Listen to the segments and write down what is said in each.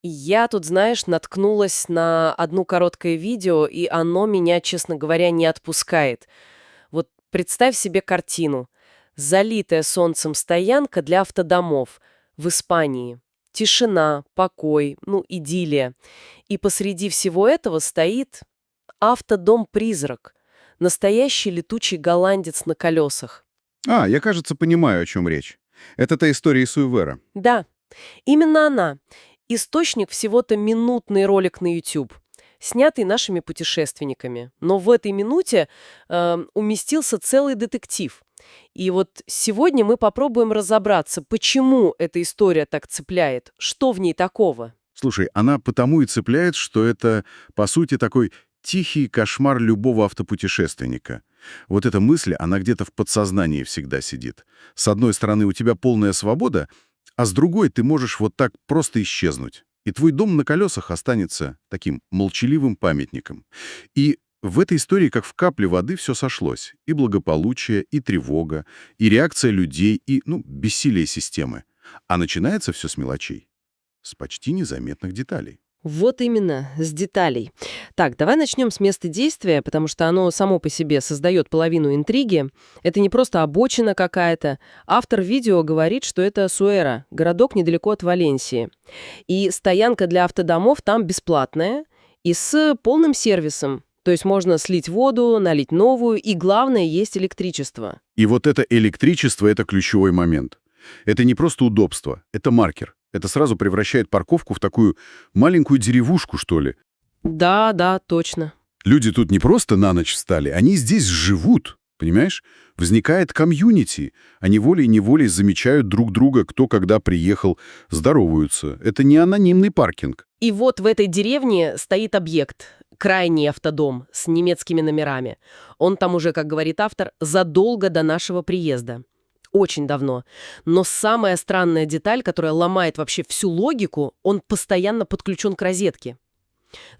Я тут, знаешь, наткнулась на одно короткое видео, и оно меня, честно говоря, не отпускает. Вот представь себе картину. Залитая солнцем стоянка для автодомов в Испании. Тишина, покой, ну, идиллия. И посреди всего этого стоит автодом-призрак. Настоящий летучий голландец на колесах. Я, кажется, понимаю, о чем речь. Это та история из Суевера. Да, именно она. Источник всего-то минутный ролик на YouTube, снятый нашими путешественниками. Но в этой минуте уместился целый детектив. И вот сегодня мы попробуем разобраться, почему эта история так цепляет, что в ней такого. Слушай, она потому и цепляет, что это, по сути, такой тихий кошмар любого автопутешественника. Вот эта мысль, она где-то в подсознании всегда сидит. С одной стороны, у тебя полная свобода, а с другой ты можешь вот так просто исчезнуть. И твой дом на колесах останется таким молчаливым памятником. И в этой истории, как в капле воды, все сошлось. И благополучие, и тревога, и реакция людей, и, бессилие системы. А начинается все с мелочей, с почти незаметных деталей. Вот именно, с деталей. Так, давай начнем с места действия, потому что оно само по себе создает половину интриги. Это не просто обочина какая-то. Автор видео говорит, что это Суэра, городок недалеко от Валенсии. И стоянка для автодомов там бесплатная и с полным сервисом. То есть можно слить воду, налить новую, и главное, есть электричество. И вот это электричество — это ключевой момент. Это не просто удобство, это маркер. Это сразу превращает парковку в такую маленькую деревушку, что ли. Да, да, точно. Люди тут не просто на ночь встали, они здесь живут, понимаешь? Возникает комьюнити. Они волей-неволей замечают друг друга, кто когда приехал, здороваются. Это не анонимный паркинг. И вот в этой деревне стоит объект, крайний автодом с немецкими номерами. Он там уже, как говорит автор, задолго до нашего приезда. Очень давно. Но самая странная деталь, которая ломает вообще всю логику, он постоянно подключен к розетке.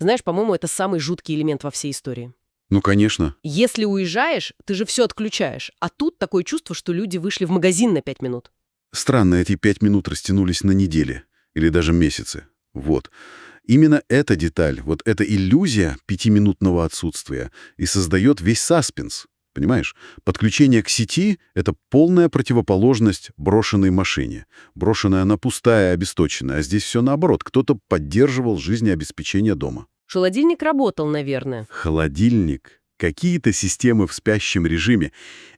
Знаешь, по-моему, это самый жуткий элемент во всей истории. Ну, конечно. Если уезжаешь, ты же все отключаешь. А тут такое чувство, что люди вышли в магазин на 5 минут. Странно, эти 5 минут растянулись на недели или даже месяцы. Вот. Именно эта деталь, вот эта иллюзия пятиминутного отсутствия и создает весь саспенс. Понимаешь? Подключение к сети — это полная противоположность брошенной машине. Брошенная она пустая, обесточенная, а здесь все наоборот. Кто-то поддерживал жизнеобеспечение дома. Холодильник работал, наверное. Холодильник, какие-то системы в спящем режиме.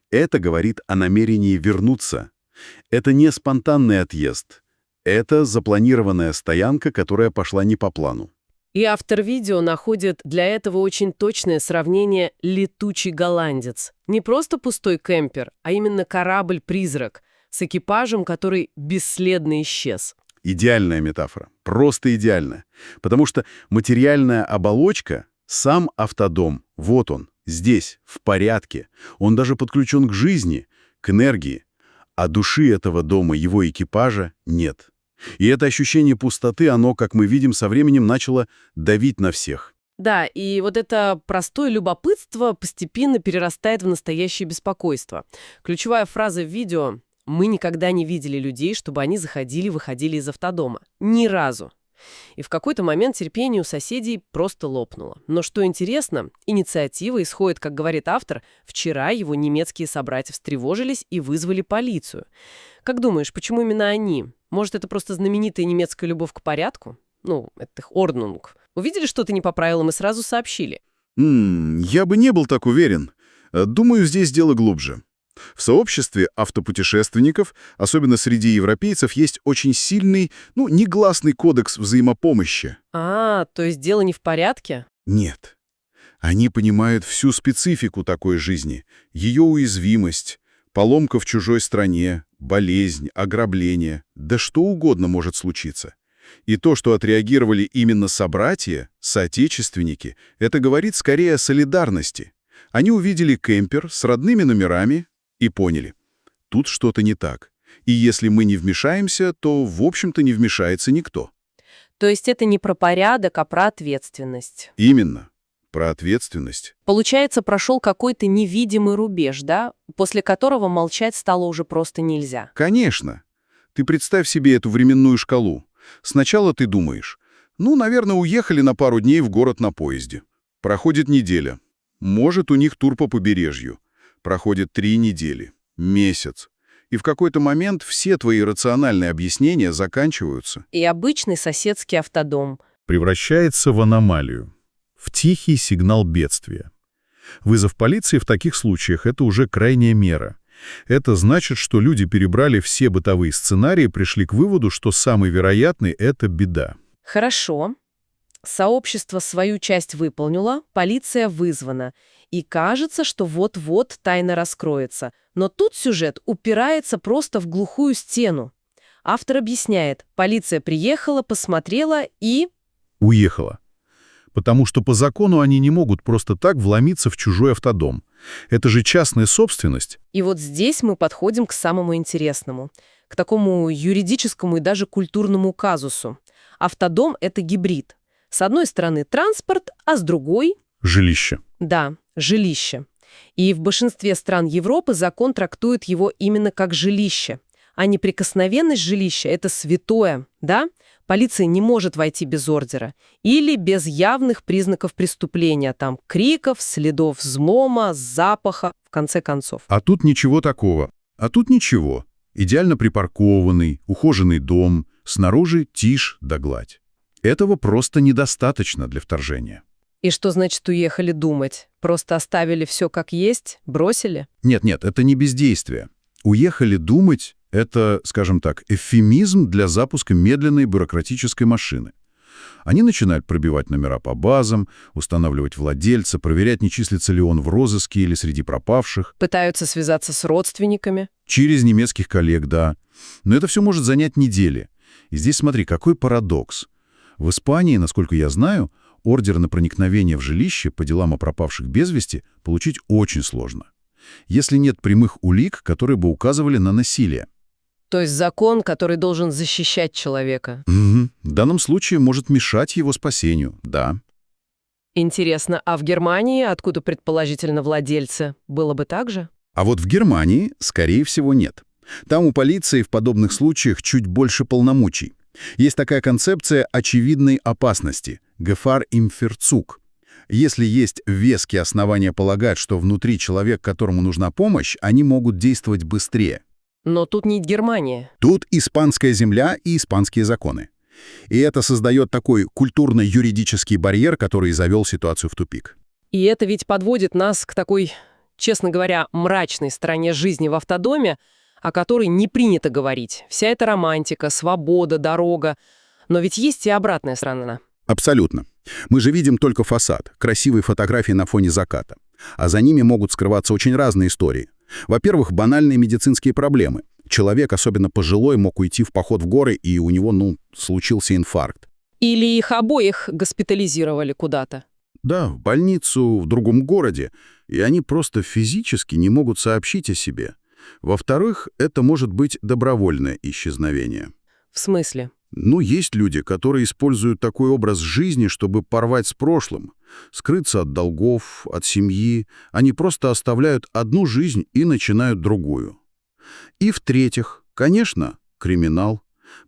Это говорит о намерении вернуться. Это не спонтанный отъезд. Это запланированная стоянка, которая пошла не по плану. И автор видео находит для этого очень точное сравнение «летучий голландец». Не просто пустой кемпер, а именно корабль-призрак с экипажем, который бесследно исчез. Идеальная метафора. Просто идеальная. Потому что материальная оболочка — сам автодом. Вот он, здесь, в порядке. Он даже подключен к жизни, к энергии. А души этого дома, его экипажа, нет. И это ощущение пустоты, оно, как мы видим, со временем начало давить на всех. Да, и вот это простое любопытство постепенно перерастает в настоящее беспокойство. Ключевая фраза в видео: «Мы никогда не видели людей, чтобы они заходили-выходили из автодома. Ни разу». И в какой-то момент терпение у соседей просто лопнуло. Но что интересно, инициатива исходит, как говорит автор, вчера его немецкие собратья встревожились и вызвали полицию. Как думаешь, почему именно они? Может, это просто знаменитая немецкая любовь к порядку? Ну, это их орднунг. Увидели что-то не по правилам и сразу сообщили. Я бы не был так уверен. Думаю, здесь дело глубже. В сообществе автопутешественников, особенно среди европейцев, есть очень сильный, негласный кодекс взаимопомощи. То есть дело не в порядке? Нет. Они понимают всю специфику такой жизни, ее уязвимость, поломка в чужой стране, болезнь, ограбление, да что угодно может случиться. И то, что отреагировали именно собратья, соотечественники, это говорит скорее о солидарности. Они увидели кемпер с родными номерами и поняли, тут что-то не так. И если мы не вмешаемся, то, в общем-то, не вмешается никто. То есть это не про порядок, а про ответственность. Именно. Про ответственность. Получается, прошел какой-то невидимый рубеж, да? После которого молчать стало уже просто нельзя. Конечно. Ты представь себе эту временную шкалу. Сначала ты думаешь, Ну, наверное, уехали на пару дней в город на поезде. Проходит неделя. Может, у них тур по побережью. Проходит 3 недели, месяц. И в какой-то момент все твои рациональные объяснения заканчиваются. И обычный соседский автодом. Превращается в аномалию, в тихий сигнал бедствия. Вызов полиции в таких случаях — это уже крайняя мера. Это значит, что люди перебрали все бытовые сценарии и пришли к выводу, что самый вероятный — это беда. Хорошо. Сообщество свою часть выполнило, полиция вызвана. И кажется, что вот-вот тайна раскроется. Но тут сюжет упирается просто в глухую стену. Автор объясняет, полиция приехала, посмотрела и... Уехала. Потому что по закону они не могут просто так вломиться в чужой автодом. Это же частная собственность. И вот здесь мы подходим к самому интересному, к такому юридическому и даже культурному казусу. Автодом — это гибрид. С одной стороны транспорт, а с другой... Жилище. Да, жилище. И в большинстве стран Европы закон трактует его именно как жилище. А неприкосновенность жилища — это святое, да? Полиция не может войти без ордера. Или без явных признаков преступления, там криков, следов взлома, запаха, в конце концов. А тут ничего такого. А тут ничего. Идеально припаркованный, ухоженный дом, снаружи тишь да гладь. Этого просто недостаточно для вторжения. И что значит уехали думать? Просто оставили все как есть, бросили? Нет, это не бездействие. Уехали думать — это, скажем так, эвфемизм для запуска медленной бюрократической машины. Они начинают пробивать номера по базам, устанавливать владельца, проверять, не числится ли он в розыске или среди пропавших. Пытаются связаться с родственниками. Через немецких коллег, да. Но это все может занять недели. И здесь смотри, какой парадокс. В Испании, насколько я знаю, ордер на проникновение в жилище по делам о пропавших без вести получить очень сложно, если нет прямых улик, которые бы указывали на насилие. То есть закон, который должен защищать человека. Угу. В данном случае может мешать его спасению, да. Интересно, а в Германии, откуда предположительно владельцы, было бы так же? А вот в Германии, скорее всего, нет. Там у полиции в подобных случаях чуть больше полномочий. Есть такая концепция очевидной опасности – Gefahr im Verzug. Если есть веские основания полагать, что внутри человек, которому нужна помощь, они могут действовать быстрее. Но тут не Германия. Тут испанская земля и испанские законы. И это создает такой культурно-юридический барьер, который завел ситуацию в тупик. И это ведь подводит нас к такой, честно говоря, мрачной стороне жизни в автодоме, о которой не принято говорить. Вся эта романтика, свобода, дорога. Но ведь есть и обратная сторона. Абсолютно. Мы же видим только фасад, красивые фотографии на фоне заката. А за ними могут скрываться очень разные истории. Во-первых, банальные медицинские проблемы. Человек, особенно пожилой, мог уйти в поход в горы, и у него, случился инфаркт. Или их обоих госпитализировали куда-то. Да, в больницу, в другом городе, и они просто физически не могут сообщить о себе. Во-вторых, это может быть добровольное исчезновение. В смысле? Есть люди, которые используют такой образ жизни, чтобы порвать с прошлым, скрыться от долгов, от семьи. Они просто оставляют одну жизнь и начинают другую. И в-третьих, конечно, криминал.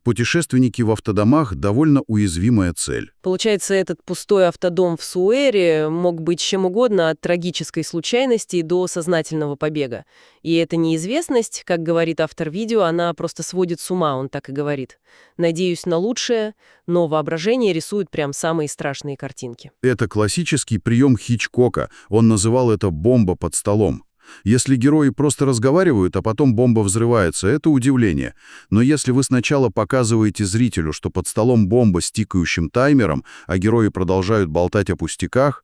Путешественники в автодомах — довольно уязвимая цель. Получается, этот пустой автодом в Суэре мог быть чем угодно, от трагической случайности до сознательного побега. И эта неизвестность, как говорит автор видео, она просто сводит с ума, он так и говорит. Надеюсь на лучшее, но воображение рисует прям самые страшные картинки. Это классический прием Хичкока. Он называл это «бомба под столом». Если герои просто разговаривают, а потом бомба взрывается, это удивление. Но если вы сначала показываете зрителю, что под столом бомба с тикающим таймером, а герои продолжают болтать о пустяках...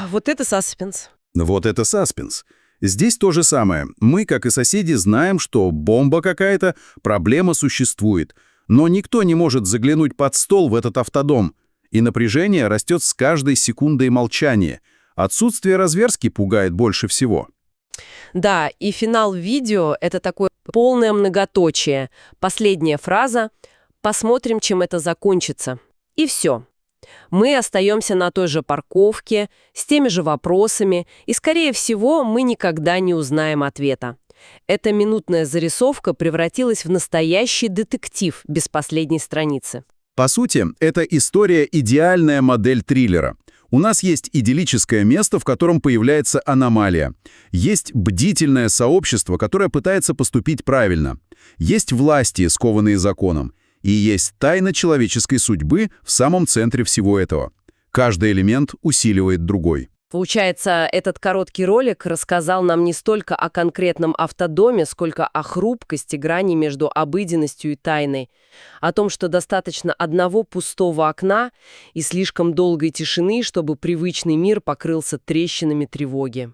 Вот это саспенс. Вот это саспенс. Здесь то же самое. Мы, как и соседи, знаем, что бомба какая-то, проблема существует. Но никто не может заглянуть под стол в этот автодом. И напряжение растет с каждой секундой молчания. Отсутствие разверстки пугает больше всего. Да, и финал видео — это такое полное многоточие. Последняя фраза «посмотрим, чем это закончится». И все. Мы остаемся на той же парковке, с теми же вопросами, и, скорее всего, мы никогда не узнаем ответа. Эта минутная зарисовка превратилась в настоящий детектив без последней страницы. По сути, это история — идеальная модель триллера. У нас есть идиллическое место, в котором появляется аномалия. Есть бдительное сообщество, которое пытается поступить правильно. Есть власти, скованные законом. И есть тайна человеческой судьбы в самом центре всего этого. Каждый элемент усиливает другой. Получается, этот короткий ролик рассказал нам не столько о конкретном автодоме, сколько о хрупкости грани между обыденностью и тайной, о том, что достаточно одного пустого окна и слишком долгой тишины, чтобы привычный мир покрылся трещинами тревоги.